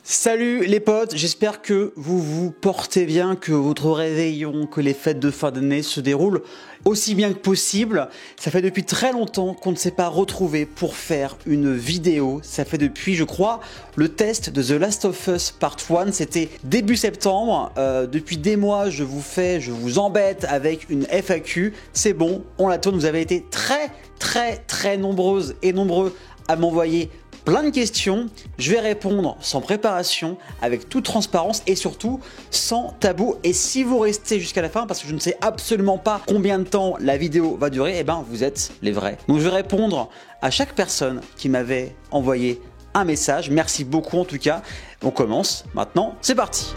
Salut les potes, j'espère que vous vous portez bien, que votre réveillon, que les fêtes de fin d'année se déroulent aussi bien que possible. Ça fait depuis très longtemps qu'on ne s'est pas retrouvé pour faire une vidéo. Ça fait depuis, je crois, le test de The Last of Us Part 1. C'était début septembre. Depuis des mois, je vous embête avec une FAQ. C'est bon, on la tourne. Vous avez été très nombreuses et nombreux à m'envoyer plein de questions, je vais répondre sans préparation, avec toute transparence et surtout sans tabou. Et si vous restez jusqu'à la fin, parce que je ne sais absolument pas combien de temps la vidéo va durer, eh ben vous êtes les vrais. Donc je vais répondre à chaque personne qui m'avait envoyé un message. Merci beaucoup en tout cas. On commence maintenant, c'est parti.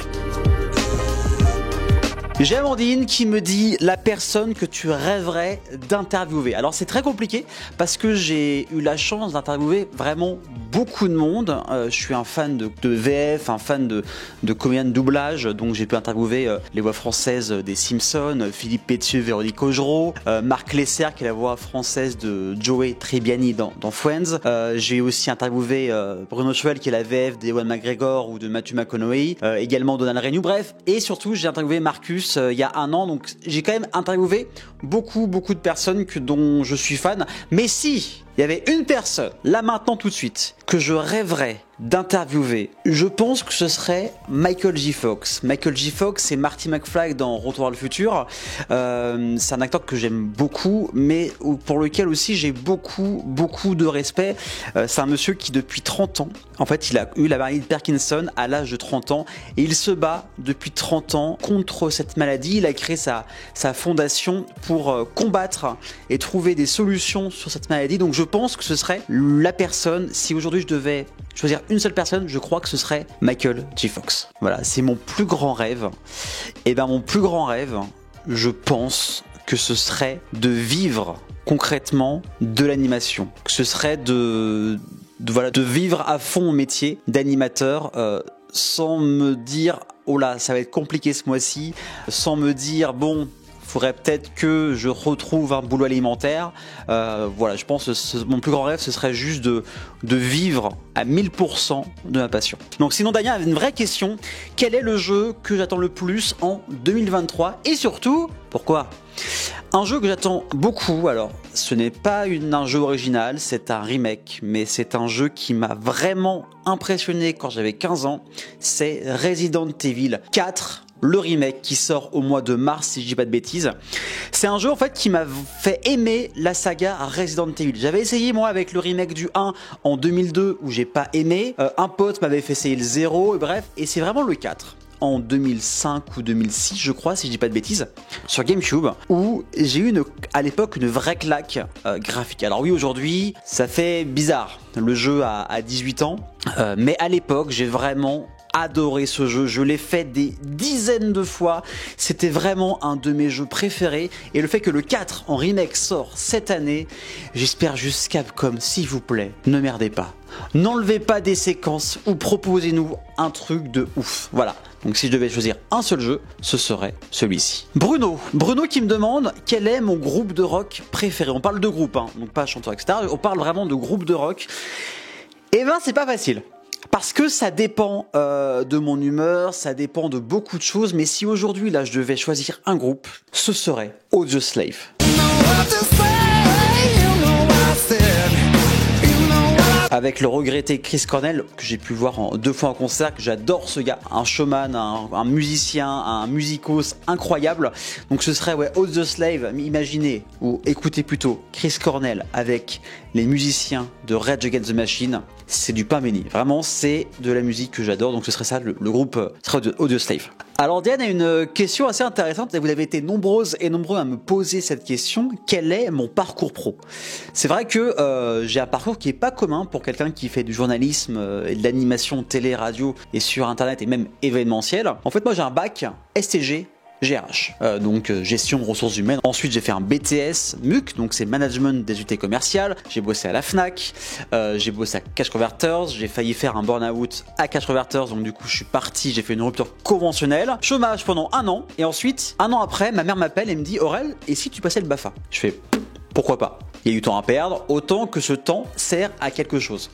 J'ai Amandine qui me dit la personne que tu rêverais d'interviewer. Alors c'est très compliqué parce que j'ai eu la chance d'interviewer vraiment beaucoup de monde. Je suis un fan de VF, un fan de comédiens de doublage, donc j'ai pu interviewer les voix françaises des Simpsons, Philippe Pétieux, Véronique Augereau, Marc Lesser qui est la voix française de Joey Tribbiani dans Friends. J'ai aussi interviewé Bruno Chouel qui est la VF d'Ewan McGregor ou de Matthew McConaughey, également Donald Renew, bref. Et surtout j'ai interviewé Marcus il y a un an, donc j'ai quand même interviewé beaucoup de personnes dont je suis fan. Mais si il y avait une personne, là maintenant tout de suite, que je rêverais d'interviewer, je pense que ce serait Michael J. Fox. Michael J. Fox, c'est Marty McFly dans Retour vers le futur. C'est un acteur que j'aime beaucoup, mais pour lequel aussi j'ai beaucoup de respect. C'est un monsieur qui depuis 30 ans, en fait il a eu la maladie de Parkinson à l'âge de 30 ans, et il se bat depuis 30 ans contre cette maladie. Il a créé sa fondation pour combattre et trouver des solutions sur cette maladie. Donc je pense que ce serait la personne, si aujourd'hui je devais choisir une seule personne, je crois que ce serait Michael J. Fox. Voilà, c'est mon plus grand rêve. Et ben mon plus grand rêve, je pense que ce serait de vivre concrètement de l'animation. Que ce serait de vivre à fond mon métier d'animateur sans me dire oh là, ça va être compliqué ce mois-ci, sans me dire bon, faudrait peut-être que je retrouve un boulot alimentaire. Voilà, je pense que mon plus grand rêve, ce serait juste de vivre à 1000% de ma passion. Donc sinon, Damien avait une vraie question. Quel est le jeu que j'attends le plus en 2023? Et surtout, pourquoi? Un jeu que j'attends beaucoup, alors ce n'est pas un jeu original, c'est un remake, mais c'est un jeu qui m'a vraiment impressionné quand j'avais 15 ans, c'est Resident Evil 4. Le remake qui sort au mois de mars, si je dis pas de bêtises. C'est un jeu en fait qui m'a fait aimer la saga Resident Evil. J'avais essayé moi avec le remake du 1 en 2002 où j'ai pas aimé. Un pote m'avait fait essayer le 0, et bref, et c'est vraiment le 4 en 2005 ou 2006 je crois, si je dis pas de bêtises, sur GameCube, où j'ai eu à l'époque une vraie claque graphique. Alors oui, aujourd'hui ça fait bizarre, le jeu a 18 ans, mais à l'époque j'ai vraiment adoré ce jeu, je l'ai fait des dizaines de fois, c'était vraiment un de mes jeux préférés, et le fait que le 4 en remake sort cette année, j'espère juste Capcom, s'il vous plaît, ne merdez pas. N'enlevez pas des séquences ou proposez-nous un truc de ouf. Voilà, donc si je devais choisir un seul jeu, ce serait celui-ci. Bruno qui me demande quel est mon groupe de rock préféré. On parle de groupe, hein, donc pas chanteur, etc. On parle vraiment de groupe de rock. Eh ben c'est pas facile. Parce que ça dépend de mon humeur, ça dépend de beaucoup de choses, mais si aujourd'hui là je devais choisir un groupe, ce serait Audioslave. Avec le regretté Chris Cornell, que j'ai pu voir 2 fois en concert, que j'adore ce gars, un showman, un musicien, un musicos incroyable. Donc ce serait Audioslave, imaginez, ou écoutez plutôt Chris Cornell avec les musiciens de Rage Against the Machine, c'est du pain béni. Vraiment, c'est de la musique que j'adore, donc ce serait ça, le groupe serait Audioslave. Alors Diane a une question assez intéressante, et vous avez été nombreuses et nombreux à me poser cette question. Quel est mon parcours pro? C'est vrai que j'ai un parcours qui est pas commun pour quelqu'un qui fait du journalisme et de l'animation télé, radio et sur internet et même événementiel. En fait moi j'ai un bac STG GRH, donc gestion ressources humaines. Ensuite j'ai fait un BTS MUC, donc c'est management des unités commerciales. J'ai bossé à la Fnac, j'ai bossé à Cash Converters, j'ai failli faire un burn-out à Cash Converters, donc du coup je suis parti, j'ai fait une rupture conventionnelle, chômage pendant 1 an, et ensuite 1 an après ma mère m'appelle et me dit Aurel, et si tu passais le BAFA? Je fais pourquoi pas? Il y a du temps à perdre, autant que ce temps sert à quelque chose.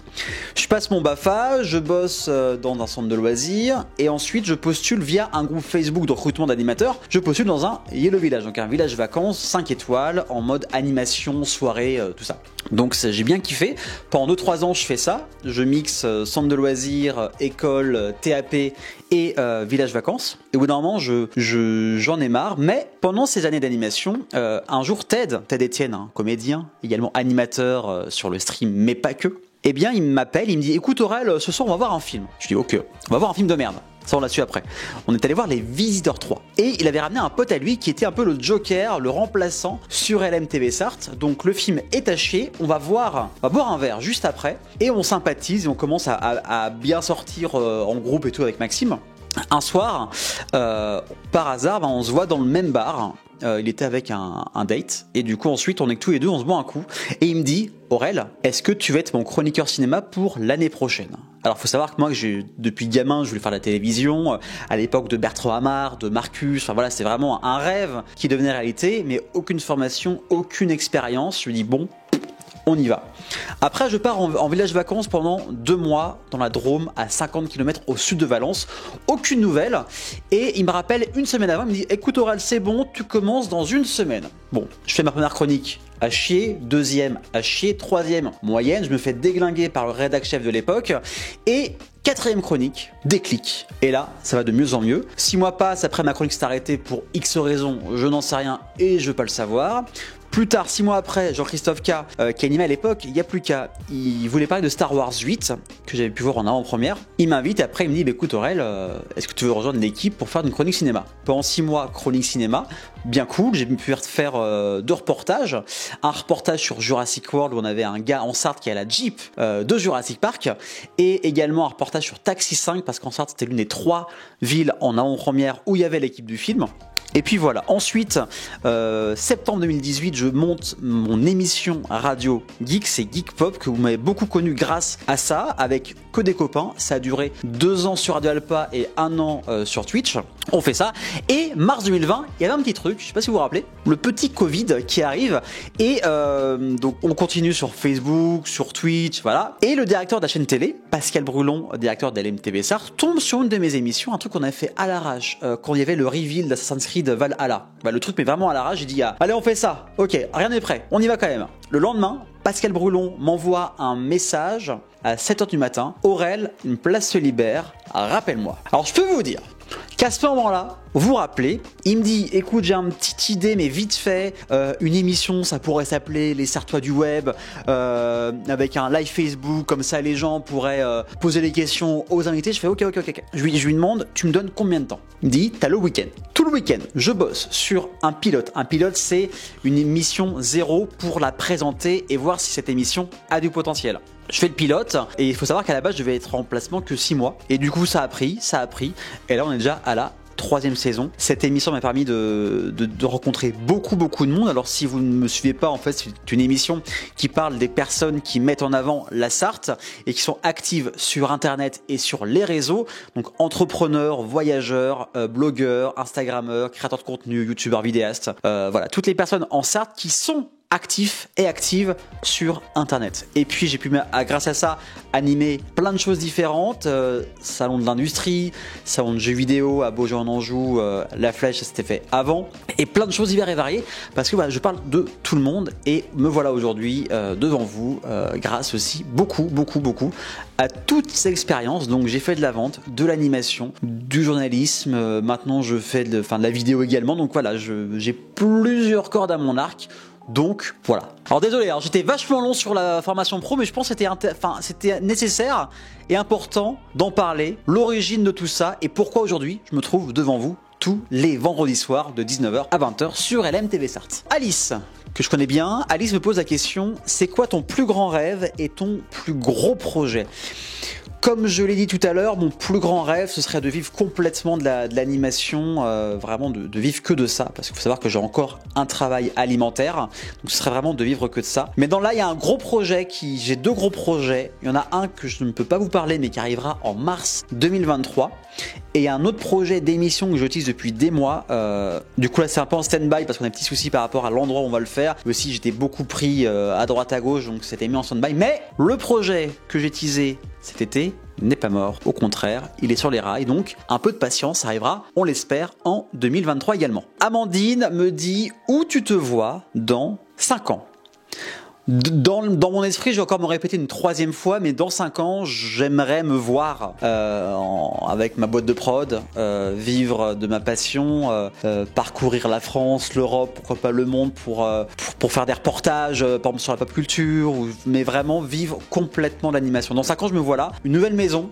Je passe mon BAFA, je bosse dans un centre de loisirs et ensuite je postule via un groupe Facebook de recrutement d'animateurs. Je postule dans un Yellow Village, donc un village vacances 5 étoiles en mode animation, soirée, tout ça. Donc j'ai bien kiffé. Pendant 2-3 ans, je fais ça. Je mixe centre de loisirs, école, TAP et village vacances. Et au bout d'un moment, j'en ai marre. Mais pendant ces années d'animation, un jour, Ted Etienne, hein, comédien, également animateur sur le stream, mais pas que, eh bien, il m'appelle, il me dit « Écoute Aurel, ce soir, on va voir un film. » Je dis « Ok, on va voir un film de merde. » Ça, on l'a su après. On est allé voir Les Visiteurs 3. Et il avait ramené un pote à lui qui était un peu le Joker, le remplaçant sur LMTV Sarthe. Donc le film est taché, on va boire un verre juste après. Et on sympathise et on commence à bien sortir en groupe et tout avec Maxime. Un soir, par hasard, on se voit dans le même bar. Il était avec un date. Et du coup, ensuite, on est que tous les deux, on se boit un coup. Et il me dit « Aurel, est-ce que tu veux être mon chroniqueur cinéma pour l'année prochaine ?» Alors, faut savoir que moi, depuis gamin, je voulais faire la télévision. À l'époque de Bertrand Hamar, de Marcus. Enfin voilà, c'est vraiment un rêve qui devenait réalité. Mais aucune formation, aucune expérience. Je me dis « Bon, on y va. » Après, je pars en village vacances pendant 2 mois dans la Drôme, à 50 km au sud de Valence. Aucune nouvelle. Et il me rappelle une semaine avant, il me dit « Écoute Aurel, c'est bon, tu commences dans 1 semaine. » Bon, je fais ma première chronique. À chier, 2e, à chier, 3e, moyenne. Je me fais déglinguer par le rédac chef de l'époque. Et 4e chronique, déclic. Et là, ça va de mieux en mieux. 6 mois passent, après ma chronique s'est arrêtée pour X raisons, je n'en sais rien et je veux pas le savoir. Plus tard, 6 mois après, Jean-Christophe K, qui animait à l'époque, il n'y a plus qu'à, il voulait parler de Star Wars 8, que j'avais pu voir en avant-première. Il m'invite et après il me dit, bah, écoute Aurel, est-ce que tu veux rejoindre l'équipe pour faire une chronique cinéma? Pendant 6 mois, chronique cinéma, bien cool, j'ai pu faire 2 reportages. Un reportage sur Jurassic World où on avait un gars en Sarthe qui a la Jeep de Jurassic Park, et également un reportage sur Taxi 5, parce qu'en Sarthe c'était l'une des 3 villes en avant-première où il y avait l'équipe du film. Et puis voilà, ensuite, septembre 2018, je monte mon émission radio Geek, c'est Geek Pop, que vous m'avez beaucoup connu grâce à ça, avec que des copains. Ça a duré 2 ans sur Radio Alpa et 1 an sur Twitch. On fait ça. Et mars 2020, il y avait un petit truc, je sais pas si vous vous rappelez, le petit Covid qui arrive. Et donc on continue sur Facebook, sur Twitch, voilà. Et le directeur de la chaîne télé, Pascal Brulon, directeur de LMTV Sarthe, tombe sur une de mes émissions, un truc qu'on avait fait à l'arrache, quand il y avait le reveal d'Assassin's Creed Valhalla. Bah, le truc mais vraiment à l'arrache, j'ai dit allez on fait ça, ok, rien n'est prêt, on y va quand même. Le lendemain, Pascal Brulon m'envoie un message à 7h du matin, Aurel, une place se libère, rappelle-moi. Alors je peux vous dire qu'à ce moment-là, vous vous rappelez, il me dit écoute, j'ai une petite idée mais vite fait, une émission, ça pourrait s'appeler Les Sartois du Web, avec un live Facebook, comme ça les gens pourraient poser des questions aux invités. Je fais ok. Je lui demande, tu me donnes combien de temps? Il me dit, t'as le week-end. Tout le week-end, je bosse sur un pilote. Un pilote, c'est une émission 0 pour la présenter et voir si cette émission a du potentiel. Je fais le pilote et il faut savoir qu'à la base je devais être en placement que 6 mois et du coup ça a pris et là on est déjà à la 3e saison. Cette émission m'a permis de rencontrer beaucoup de monde. Alors si vous ne me suivez pas, en fait c'est une émission qui parle des personnes qui mettent en avant la Sarthe et qui sont actives sur internet et sur les réseaux, donc entrepreneurs, voyageurs, blogueurs, instagrammeurs, créateurs de contenu, youtubeurs, vidéastes, voilà, toutes les personnes en Sarthe qui sont actifs et actives sur internet. Et puis j'ai pu grâce à ça animer plein de choses différentes, salon de l'industrie, salon de jeux vidéo à Beaujeu en Anjou, La Flèche, ça s'était fait avant, et plein de choses diverses et variées parce que voilà, je parle de tout le monde et me voilà aujourd'hui devant vous grâce aussi beaucoup à toutes ces expériences. Donc j'ai fait de la vente, de l'animation, du journalisme, maintenant je fais de la vidéo également, donc voilà, j'ai plusieurs cordes à mon arc. Donc voilà. Alors désolé, j'étais vachement long sur la formation pro, mais je pense que c'était nécessaire et important d'en parler, l'origine de tout ça et pourquoi aujourd'hui je me trouve devant vous tous les vendredis soirs de 19h à 20h sur LMTV Sarthe. Alice, que je connais bien, Alice me pose la question, c'est quoi ton plus grand rêve et ton plus gros projet? Comme je l'ai dit tout à l'heure, mon plus grand rêve, ce serait de vivre complètement de l'animation, vraiment de vivre que de ça, parce qu'il faut savoir que j'ai encore un travail alimentaire, donc ce serait vraiment de vivre que de ça. Mais là, il y a un gros projet j'ai 2 gros projets. Il y en a un que je ne peux pas vous parler, mais qui arrivera en mars 2023. Et un autre projet d'émission que j'utilise depuis des mois. Du coup là c'est un peu en stand-by parce qu'on a un petit souci par rapport à l'endroit où on va le faire. Aussi j'étais beaucoup pris à droite à gauche, donc c'était mis en stand-by. Mais le projet que j'ai teasé cet été n'est pas mort. Au contraire, il est sur les rails. Donc un peu de patience, ça arrivera, on l'espère, en 2023 également. Amandine me dit où tu te vois dans 5 ans. Dans mon esprit, je vais encore me répéter une 3e fois, mais dans 5 ans, j'aimerais me voir avec ma boîte de prod, vivre de ma passion, parcourir la France, l'Europe, pourquoi pas le monde, pour faire des reportages, par exemple sur la pop culture, mais vraiment vivre complètement l'animation. Dans 5 ans, je me vois là, une nouvelle maison,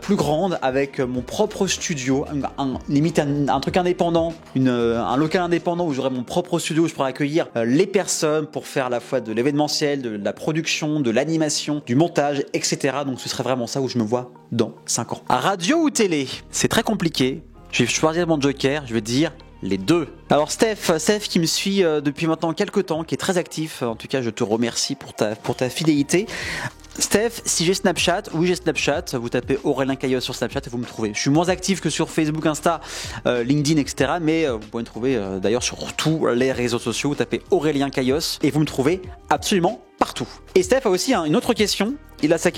plus grande, avec mon propre studio, limite un truc indépendant, un local indépendant où j'aurai mon propre studio, où je pourrai accueillir les personnes pour faire à la fois de l'événementiel, de la production, de l'animation, du montage, etc. Donc ce serait vraiment ça où je me vois dans 5 ans. À radio ou télé, c'est très compliqué. Je vais choisir mon joker, je vais dire les deux. Alors Steph qui me suit depuis maintenant quelques temps, qui est très actif, en tout cas je te remercie pour ta fidélité. Steph, si j'ai Snapchat, oui j'ai Snapchat, vous tapez Aurélien Caillos sur Snapchat et vous me trouvez. Je suis moins actif que sur Facebook, Insta, LinkedIn, etc. Mais vous pouvez me trouver d'ailleurs sur tous les réseaux sociaux, vous tapez Aurélien Caillos et vous me trouvez absolument partout. Et Steph a aussi une autre question.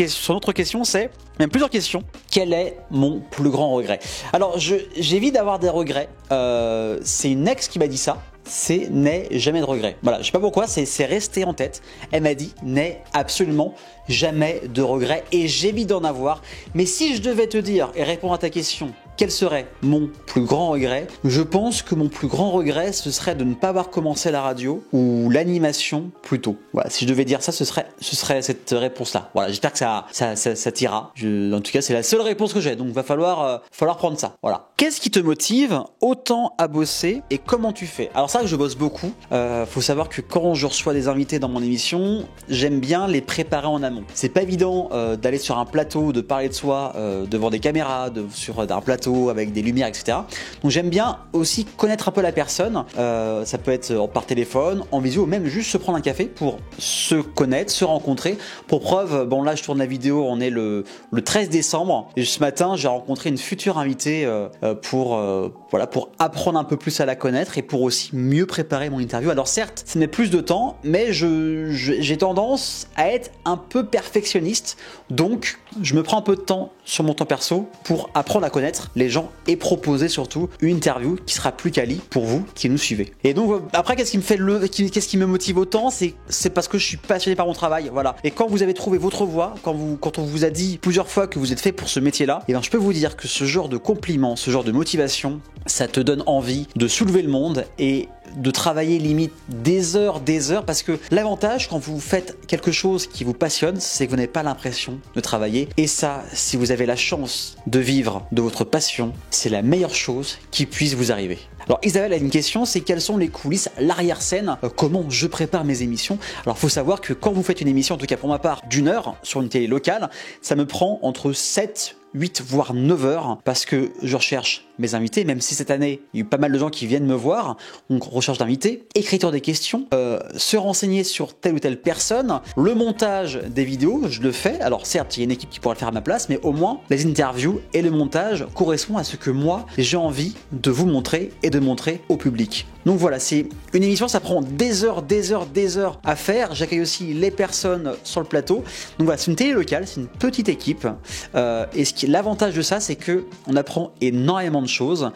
Son autre question, c'est, même plusieurs questions. Quel est mon plus grand regret? Alors j'évite d'avoir des regrets. C'est une ex qui m'a dit ça. C'est n'aie jamais de regrets. Voilà, je sais pas pourquoi, c'est resté en tête. Elle m'a dit n'aie absolument jamais de regrets et j'évite d'en avoir. Mais si je devais te dire et répondre à ta question, quel serait mon plus grand regret? Je pense que mon plus grand regret, ce serait de ne pas avoir commencé la radio ou l'animation plus tôt. Voilà, si je devais dire ça, ce serait cette réponse-là. Voilà, j'espère que ça t'ira. En tout cas, c'est la seule réponse que j'ai, donc va falloir prendre ça. Voilà. Qu'est-ce qui te motive autant à bosser et comment tu fais? Alors ça, je bosse beaucoup. Faut savoir que quand je reçois des invités dans mon émission, j'aime bien les préparer en amont. C'est pas évident d'aller sur un plateau, de parler de soi devant des caméras, sur un plateau avec des lumières, etc. Donc j'aime bien aussi connaître un peu la personne. Ça peut être par téléphone, en visio, ou même juste se prendre un café pour se connaître, se rencontrer. Pour preuve, bon là je tourne la vidéo, on est le 13 décembre et ce matin j'ai rencontré une future invitée pour apprendre un peu plus à la connaître et pour aussi mieux préparer mon interview. Alors certes, ça met plus de temps, mais j'ai tendance à être un peu perfectionniste, donc je me prends un peu de temps sur mon temps perso pour apprendre à connaître les gens et proposer surtout une interview qui sera plus quali pour vous qui nous suivez. Et donc après, qu'est-ce qui me motive autant, c'est parce que je suis passionné par mon travail, voilà. Et quand vous avez trouvé votre voie, quand on vous a dit plusieurs fois que vous êtes fait pour ce métier-là, et bien je peux vous dire que ce genre de compliments, ce genre de motivation, ça te donne envie de soulever le monde et de travailler limite des heures, parce que l'avantage quand vous faites quelque chose qui vous passionne, c'est que vous n'avez pas l'impression de travailler. Et ça, si vous avez la chance de vivre de votre passion, c'est la meilleure chose qui puisse vous arriver. Alors Isabelle a une question, c'est quelles sont les coulisses, l'arrière-scène, comment je prépare mes émissions. Alors faut savoir que quand vous faites une émission, en tout cas pour ma part, d'1 heure sur une télé locale, ça me prend entre 7, 8 voire 9 heures parce que je recherche mes invités, même si cette année il y a eu pas mal de gens qui viennent me voir, donc recherche d'invités, écriture des questions, se renseigner sur telle ou telle personne, le montage des vidéos, je le fais. Alors certes il y a une équipe qui pourra le faire à ma place, mais au moins les interviews et le montage correspondent à ce que moi j'ai envie de vous montrer et de montrer au public. Donc voilà, c'est une émission, ça prend des heures à faire. J'accueille aussi les personnes sur le plateau. Donc voilà, c'est une télé locale, c'est une petite équipe. Et l'avantage de ça, c'est que on apprend énormément de choses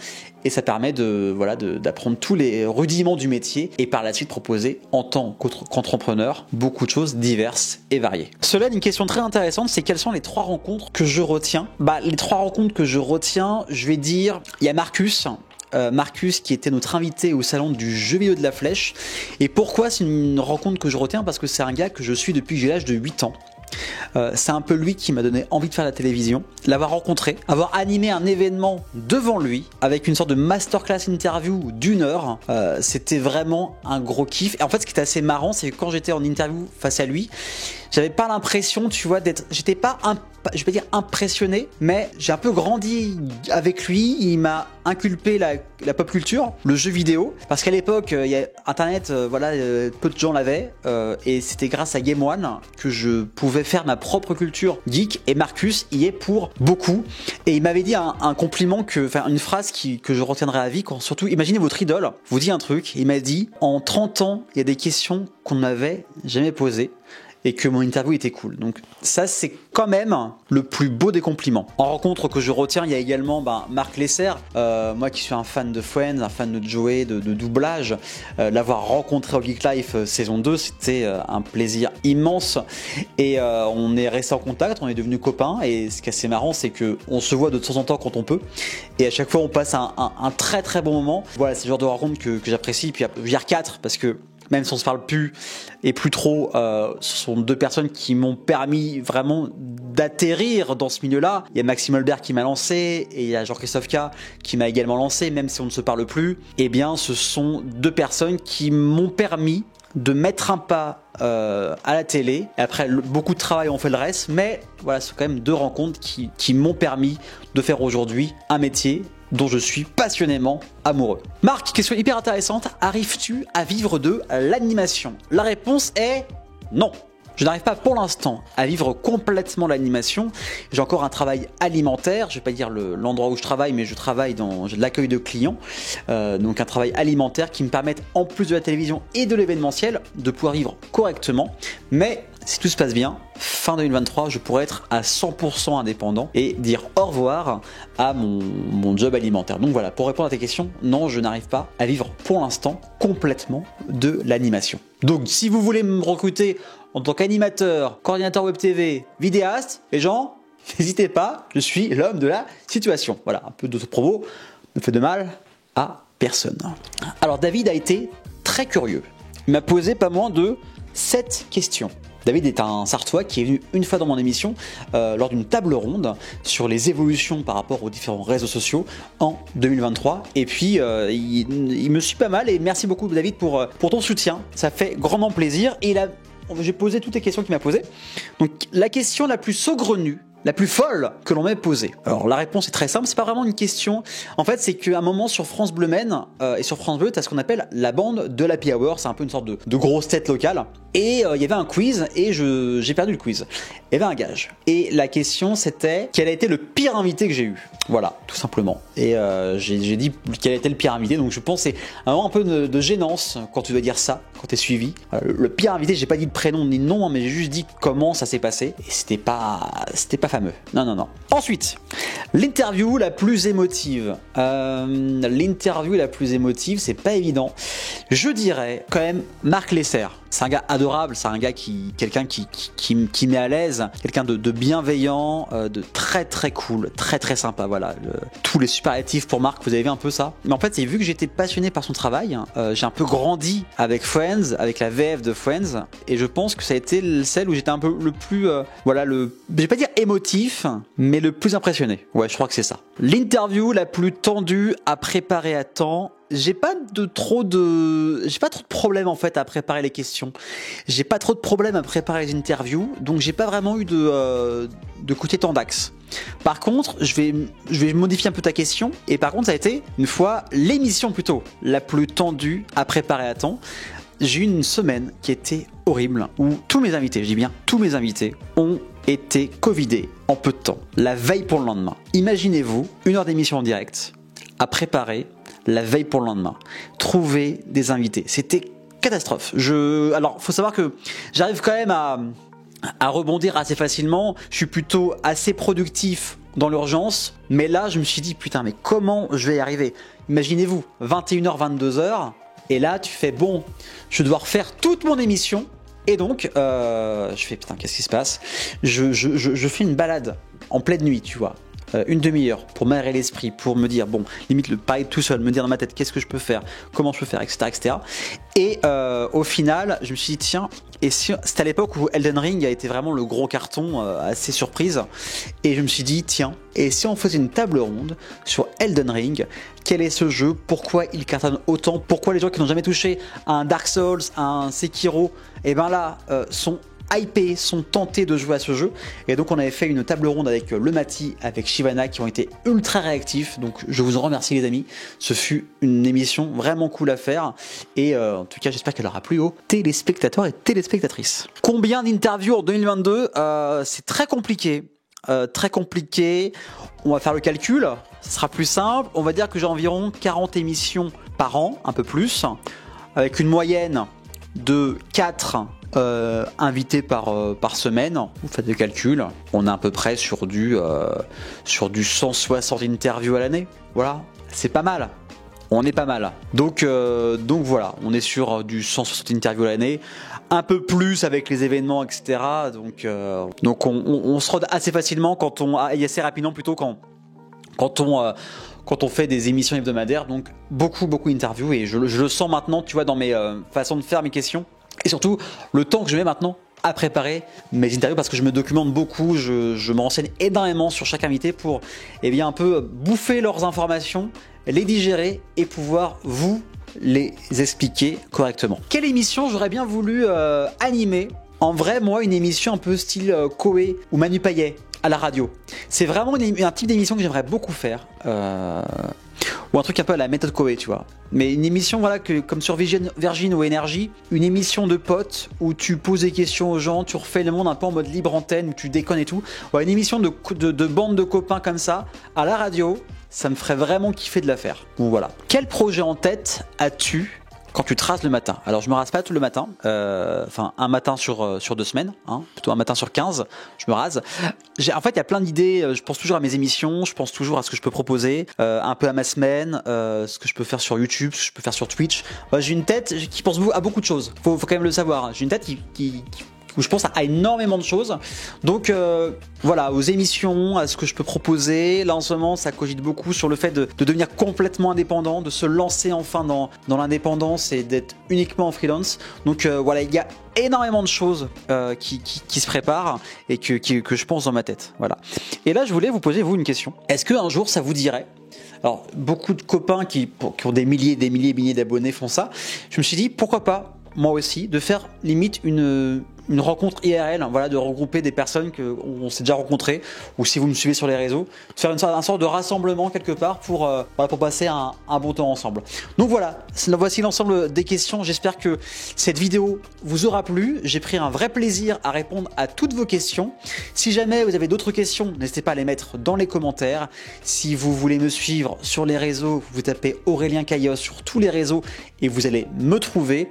et ça permet d'apprendre tous les rudiments du métier et par la suite proposer en tant qu'entrepreneur beaucoup de choses diverses et variées. Cela, une question très intéressante, c'est quelles sont les 3 rencontres que je retiens. Les 3 rencontres que je retiens, je vais dire, il y a Marcus qui était notre invité au salon du jeu vidéo de la Flèche. Et pourquoi c'est une rencontre que je retiens? Parce que c'est un gars que je suis depuis que j'ai l'âge de 8 ans. C'est un peu lui qui m'a donné envie de faire la télévision, l'avoir rencontré, avoir animé un événement devant lui avec une sorte de masterclass interview d'1 heure, c'était vraiment un gros kiff. Et en fait ce qui était assez marrant, c'est que quand j'étais en interview face à lui, j'avais pas l'impression, tu vois, j'étais pas je vais pas dire impressionné, mais j'ai un peu grandi avec lui. Il m'a inculpé la pop culture, le jeu vidéo, parce qu'à l'époque, il y a Internet, peu de gens l'avaient, et c'était grâce à Game One que je pouvais faire ma propre culture geek, et Marcus y est pour beaucoup. Et il m'avait dit un compliment, une phrase que je retiendrai à vie, surtout, imaginez votre idole, vous dit un truc, il m'a dit, en 30 ans, il y a des questions qu'on ne m'avait jamais posées, et que mon interview était cool. Donc ça, c'est quand même le plus beau des compliments. En rencontre que je retiens, il y a également Marc Lesser, moi qui suis un fan de Friends, un fan de Joey, de doublage, l'avoir rencontré au Geek Life saison 2, c'était un plaisir immense, et on est resté en contact, on est devenus copains, et ce qui est assez marrant, c'est qu'on se voit de temps en temps quand on peut, et à chaque fois on passe un très très bon moment. Voilà, c'est le genre de rencontre que j'apprécie. Puis il y a 4, parce que même si on se parle plus et plus trop, ce sont 2 personnes qui m'ont permis vraiment d'atterrir dans ce milieu-là. Il y a Maxime Holberg qui m'a lancé, et il y a Jean-Christophe K qui m'a également lancé, même si on ne se parle plus. Eh bien, ce sont 2 personnes qui m'ont permis de mettre un pas à la télé. Et après, beaucoup de travail ont fait le reste, mais voilà, c'est quand même 2 rencontres qui m'ont permis de faire aujourd'hui un métier dont je suis passionnément amoureux. Marc, question hyper intéressante. Arrives-tu à vivre de l'animation? La réponse est non. Je n'arrive pas pour l'instant à vivre complètement l'animation. J'ai encore un travail alimentaire. Je ne vais pas dire l'endroit où je travaille, mais je travaille dans l'accueil de clients. Donc un travail alimentaire qui me permet, en plus de la télévision et de l'événementiel, de pouvoir vivre correctement. Mais si tout se passe bien, fin 2023, je pourrais être à 100% indépendant et dire au revoir à mon job alimentaire. Donc voilà, pour répondre à tes questions, non, je n'arrive pas à vivre pour l'instant complètement de l'animation. Donc si vous voulez me recruter en tant qu'animateur, coordinateur web TV, vidéaste, les gens, n'hésitez pas, je suis l'homme de la situation. Voilà, un peu d'auto-promo ne fait de mal à personne. Alors David a été très curieux. Il m'a posé pas moins de 7 questions. David est un Sartois qui est venu une fois dans mon émission lors d'une table ronde sur les évolutions par rapport aux différents réseaux sociaux en 2023. Et puis il me suit pas mal, et merci beaucoup David pour ton soutien. Ça fait grandement plaisir. Et j'ai posé toutes les questions qu'il m'a posées. Donc la question la plus saugrenue, la plus folle que l'on m'ait posée. Alors la réponse est très simple, c'est pas vraiment une question. En fait, c'est qu'à un moment sur France Bleu Maine et sur France Bleu, tu as ce qu'on appelle la bande de l'Happy Hour. C'est un peu une sorte de grosse tête locale. Et il y avait un quiz, et j'ai perdu le quiz. Il y avait un gage. Et la question c'était quel a été le pire invité que j'ai eu. Voilà, tout simplement. Et j'ai dit quel a été le pire invité. Donc je pense que c'est un peu de gênance quand tu dois dire ça, quand tu es suivi. Le pire invité, j'ai pas dit de prénom ni de nom, mais j'ai juste dit comment ça s'est passé. Et c'était pas fameux. Non. Ensuite, l'interview la plus émotive. L'interview la plus émotive, c'est pas évident. Je dirais quand même Marc Lesser. C'est un gars adorable, c'est un gars quelqu'un qui met à l'aise, quelqu'un de bienveillant, de très très cool, très très sympa. Voilà, tous les superlatifs pour Marc, vous avez vu un peu ça. Mais en fait, c'est vu que j'étais passionné par son travail, j'ai un peu grandi avec Friends, avec la VF de Friends, et je pense que ça a été celle où j'étais un peu le plus, je vais pas dire émotif, mais le plus impressionné. Ouais, je crois que c'est ça. L'interview la plus tendue à préparer à temps. J'ai pas trop de problèmes en fait à préparer les questions. J'ai pas trop de problèmes à préparer les interviews, donc j'ai pas vraiment eu de côté tendax. Par contre, je vais modifier un peu ta question, et par contre ça a été une fois l'émission plutôt la plus tendue à préparer à temps. J'ai eu une semaine qui était horrible, où tous mes invités, je dis bien tous mes invités, ont été covidés en peu de temps, la veille pour le lendemain. Imaginez-vous 1 heure d'émission en direct à préparer la veille pour le lendemain. Trouver des invités, c'était catastrophe. Alors, faut savoir que j'arrive quand même à rebondir assez facilement. Je suis plutôt assez productif dans l'urgence, mais là, je me suis dit putain, mais comment je vais y arriver? Imaginez-vous, 21h, 22h, et là, tu fais bon, je dois refaire toute mon émission. Et donc, je fais putain, qu'est-ce qui se passe? Je fais une balade en pleine nuit, tu vois. 1 demi-heure pour m'aérer l'esprit, pour me dire, bon, limite le parler tout seul, me dire dans ma tête qu'est-ce que je peux faire, comment je peux faire, etc. Et au final, je me suis dit, tiens, et c'était à l'époque où Elden Ring a été vraiment le gros carton, assez surprise, et je me suis dit, tiens, et si on faisait une table ronde sur Elden Ring, quel est ce jeu, pourquoi il cartonne autant, pourquoi les gens qui n'ont jamais touché à un Dark Souls, à un Sekiro, et ben là, sont hypés, sont tentés de jouer à ce jeu. Et donc on avait fait une table ronde avec le Mati, avec Shivana, qui ont été ultra réactifs. Donc je vous en remercie les amis. Ce fut une émission vraiment cool à faire. Et en tout cas j'espère qu'elle aura plu aux téléspectateurs et téléspectatrices. Combien d'interviews en 2022 C'est très compliqué. Très compliqué. On va faire le calcul. Ce sera plus simple. On va dire que j'ai environ 40 émissions par an, un peu plus. Avec une moyenne de 4 invités par semaine. Vous faites le calcul, on est à peu près sur du 160 interviews à l'année. Voilà, c'est pas mal. On est pas mal. Donc voilà, on est sur du 160 interviews à l'année. Un peu plus avec les événements, etc. Donc on se rôde assez facilement et assez rapidement plutôt quand on fait des émissions hebdomadaires. Donc beaucoup d'interviews et je le sens maintenant, tu vois, dans mes façons de faire mes questions. Et surtout, le temps que je mets maintenant à préparer mes interviews parce que je me documente beaucoup, je me renseigne énormément sur chaque invité pour un peu bouffer leurs informations, les digérer et pouvoir vous les expliquer correctement. Quelle émission j'aurais bien voulu animer? En vrai, moi, une émission un peu style Koé ou Manu Payet à la radio. C'est vraiment un type d'émission que j'aimerais beaucoup faire. Ou un truc un peu à la méthode Koé, tu vois. Mais une émission, voilà, comme sur Virgin ou Énergie, une émission de potes où tu poses des questions aux gens, tu refais le monde un peu en mode libre antenne, où tu déconnes et tout. Ouais, une émission de bande de copains comme ça, à la radio, ça me ferait vraiment kiffer de la faire. Donc voilà. Quel projet en tête as-tu quand tu te rases le matin? Alors je me rase pas tout le matin, enfin un matin sur 2 semaines, hein, plutôt un matin sur 15, je me rase. En fait il y a plein d'idées, je pense toujours à mes émissions, je pense toujours à ce que je peux proposer, un peu à ma semaine, ce que je peux faire sur YouTube, ce que je peux faire sur Twitch. J'ai une tête qui pense à beaucoup de choses, faut quand même le savoir, j'ai une tête où je pense à énormément de choses. Donc voilà, aux émissions, à ce que je peux proposer. Là en ce moment, ça cogite beaucoup sur le fait de devenir complètement indépendant, de se lancer enfin dans l'indépendance et d'être uniquement en freelance. Donc voilà, il y a énormément de choses qui se préparent et que je pense dans ma tête. Voilà. Et là, je voulais vous poser une question. Est-ce qu'un jour, ça vous dirait? Alors, beaucoup de copains qui ont des milliers d'abonnés font ça. Je me suis dit, pourquoi pas moi aussi, de faire limite une rencontre IRL, voilà, de regrouper des personnes qu'on s'est déjà rencontrées, ou si vous me suivez sur les réseaux, de faire un sorte de rassemblement quelque part pour passer un bon temps ensemble. Donc voilà, voici l'ensemble des questions. J'espère que cette vidéo vous aura plu. J'ai pris un vrai plaisir à répondre à toutes vos questions. Si jamais vous avez d'autres questions, n'hésitez pas à les mettre dans les commentaires. Si vous voulez me suivre sur les réseaux, vous tapez Aurélien Caillos sur tous les réseaux et vous allez me trouver.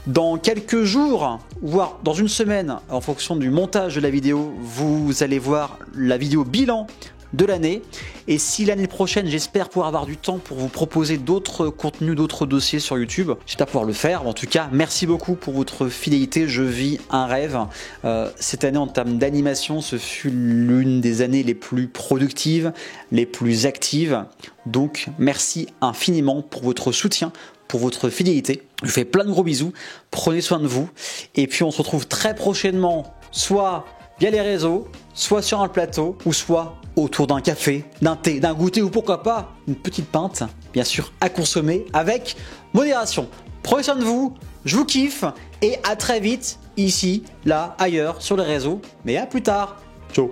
Dans quelques jours, voire dans une semaine, en fonction du montage de la vidéo, vous allez voir la vidéo bilan de l'année. Et si l'année prochaine, j'espère pouvoir avoir du temps pour vous proposer d'autres contenus, d'autres dossiers sur YouTube, j'espère pouvoir le faire. En tout cas, merci beaucoup pour votre fidélité. Je vis un rêve. Cette année, en termes d'animation, ce fut l'une des années les plus productives, les plus actives. Donc, merci infiniment pour votre soutien, pour votre fidélité. Je vous fais plein de gros bisous, prenez soin de vous, et puis on se retrouve très prochainement, soit via les réseaux, soit sur un plateau, ou soit autour d'un café, d'un thé, d'un goûter, ou pourquoi pas une petite pinte, bien sûr à consommer avec modération. Prenez soin de vous, je vous kiffe, et à très vite, ici, là, ailleurs, sur les réseaux, mais à plus tard. Ciao.